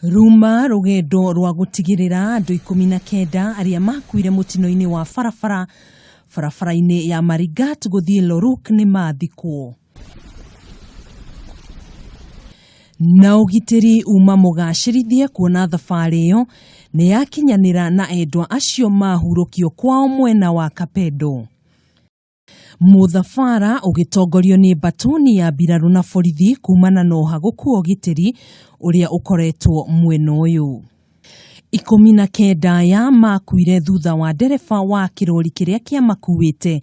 Ruma rugendo rwa gutigirira andu 19 aria makuire mutino-ini wa barabara-ini ya Marigat guthii Loruk ni mathikwo. Na ugitiri uma mugacirithie kuona thabari iyo ni yakinyanira na endwa acio mahurukio kwao mwena wa Kapedo. Muthabara ugitongorio ni batuni ya biraru na borithi kumana na uhaguku ugitiri uria ukoretwo mwena uyu. 19 ya makuire thutha wa ndereba wa kirori kiria kia makuite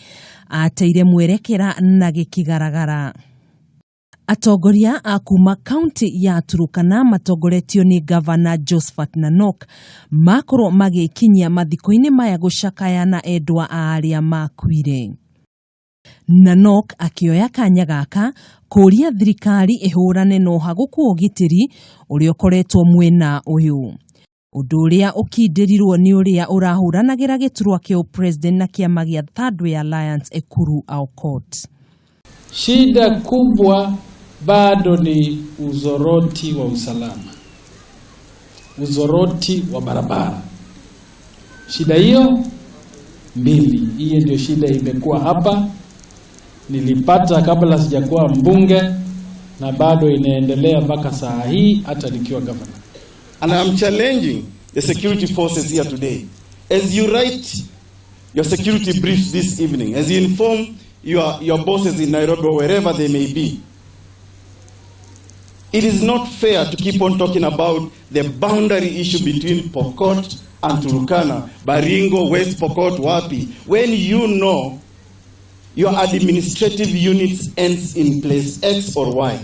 ateire mwerekera na gikigaragara. Atongoria akuma kaunti ya Turukana matongoretio ni Governor Josephat Nanok makoro magikinyia mathiko-ini maya gucakaya na endwa aria makuire. Nanok akioya kanya gaka kuria thirikari ihurane no haguku ugitiri uria ukoretwo mwena uyu. Undu uria ukindirirwo ni uria urahuranagira giturwa kio president na kiama gia Third Way Alliance Ekuru Aukot. Shida kubwa bado ni uzoroti wa usalama, uzoroti wa barabara. Shida hiyo mbili, hiyo ndio shida imekuwa hapa. Nilipata kabla sijakuwa mbunge na bado inaendelea mpaka saa hii hata nikiwa governor. And I'm challenging the security forces here today. As you write your security briefs this evening, as you inform your bosses in Nairobi or wherever they may be, it is not fair to keep on talking about the boundary issue between Pokot and Turkana, Baringo, West Pokot, Wapi, when you know your administrative units ends in place X or Y.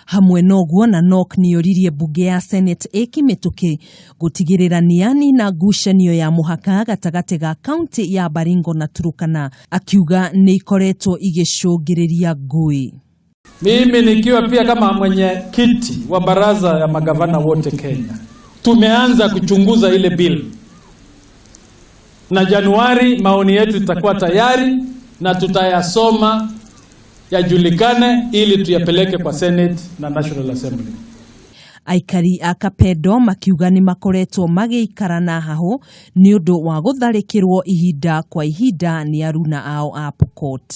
Hamwe noguo Nanok niyoririe bunge ya Senate ikimituki gutigirira niani na ngucanio ya muhaka gatagati ga kaunti ya Baringo na Turkana, akiuga ni ikoretwo igicungiriria ngui. Mimi nikiwa pia kama mwenye kiti wa baraza ya magavana wote Kenya, tumeanza kuchunguza ile bill, na Januari maoni yetu itakuwa tayari na tutayasoma yajulikane ili tuyapeleke kwa Senate na National Assembly. Aikari a Kapedo makiuga ni makoretwo magiikarana haho ni undu wa gutharikirwo ihinda kwa ihinda ni aruna ao a Pokot.